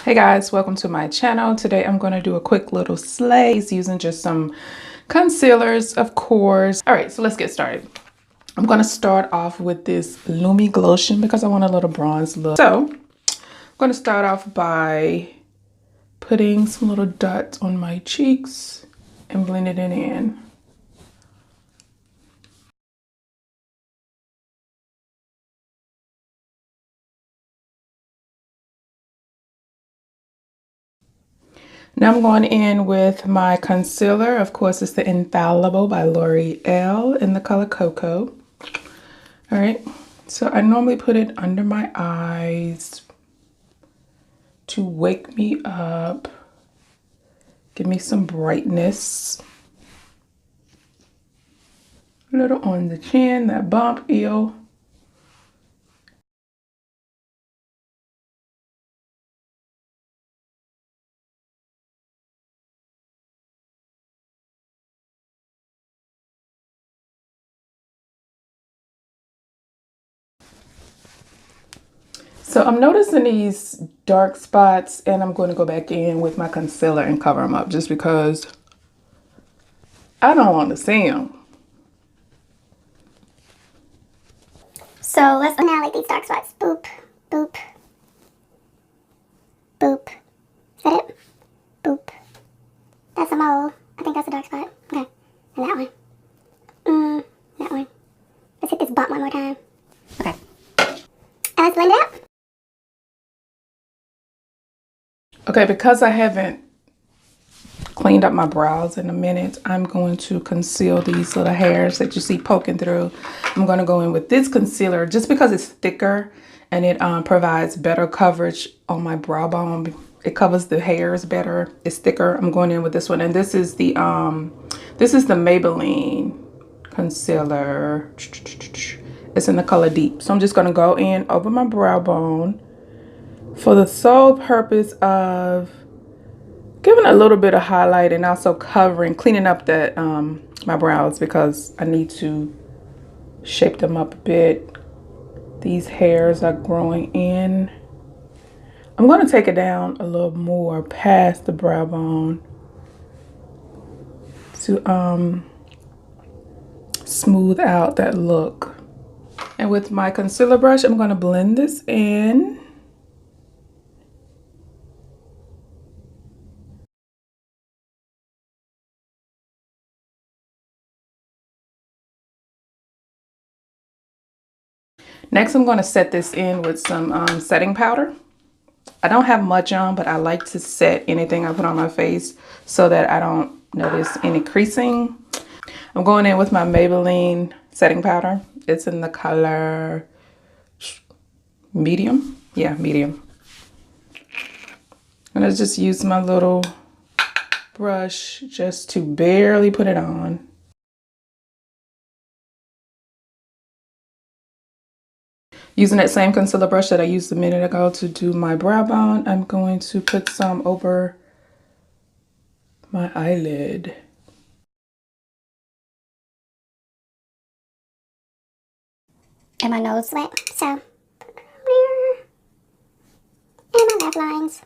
Hey guys, welcome to my channel. Today I'm going to do a quick little slays using just some concealers, of course. All right, so let's get started. I'm going to start off with this Lumi Glotion because I want a little bronze look. So I'm going to start off by putting some little dots on my cheeks and blending it in. Now I'm going in with my concealer. Of course, it's the Infallible by L'Oreal in the color Cocoa. All right, so I normally put it under my eyes to wake me up, give me some brightness. A little on the chin, that bump, ew. So I'm noticing these dark spots and I'm going to go back in with my concealer and cover them up just because I don't want to see them. So let's annihilate these dark spots. Boop, boop, boop. Is that it? Boop. That's a mole. I think that's a dark spot. Okay. And that one. That one. Let's hit this bump one more time. Okay. And let's blend it out. Okay, because I haven't cleaned up my brows in a minute, I'm going to conceal these little hairs that you see poking through. I'm going to go in with this concealer just because it's thicker and it provides better coverage on my brow bone. It covers the hairs better. It's thicker. I'm going in with this one, and this is the Maybelline concealer. It's in the color Deep. So I'm just going to go in over my brow bone for the sole purpose of giving a little bit of highlight and also cleaning up that my brows because I need to shape them up a bit. These hairs are growing in. I'm going to take it down a little more past the brow bone to smooth out that look. And with my concealer brush, I'm going to blend this in. Next, I'm going to set this in with some setting powder. I don't have much on, but I like to set anything I put on my face so that I don't notice any creasing. I'm going in with my Maybelline setting powder. It's in the color medium. Yeah, medium. I'm going to just use my little brush just to barely put it on. Using that same concealer brush that I used a minute ago to do my brow bone, I'm going to put some over my eyelid. And my nose wet, so. And my laugh lines.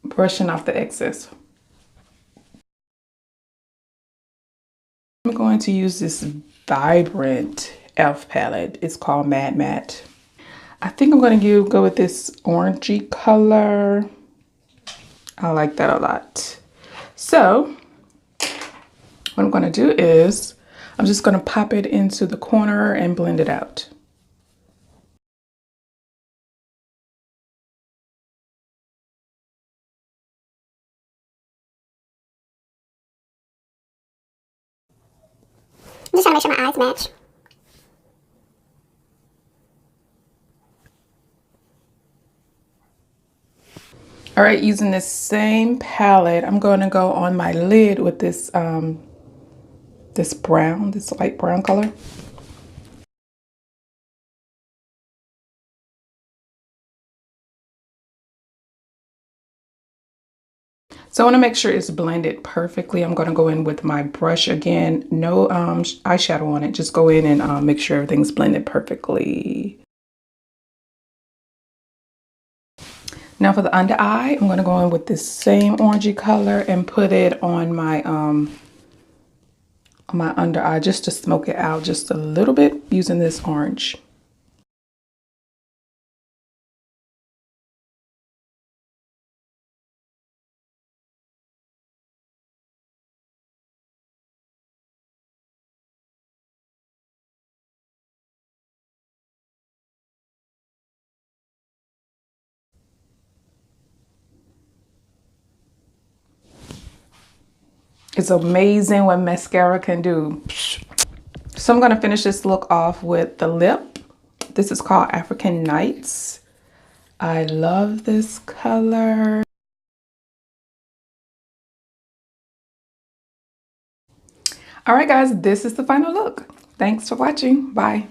Brushing off the excess. I'm going to use this vibrant e.l.f. palette. It's called Mad Matte. I think I'm going to go with this orangey color. I like that a lot. So what I'm going to do is I'm just going to pop it into the corner and blend it out. I'm just trying to make sure my eyes match. All right, using this same palette, I'm going to go on my lid with this this light brown color. So I want to make sure it's blended perfectly. I'm going to go in with my brush again. No eyeshadow on it. Just go in and make sure everything's blended perfectly. Now for the under eye, I'm going to go in with this same orangey color and put it on my under eye just to smoke it out just a little bit using this orange. It's amazing what mascara can do. So I'm going to finish this look off with the lip. This is called African Nights. I love this color. All right, guys, this is the final look. Thanks for watching. Bye.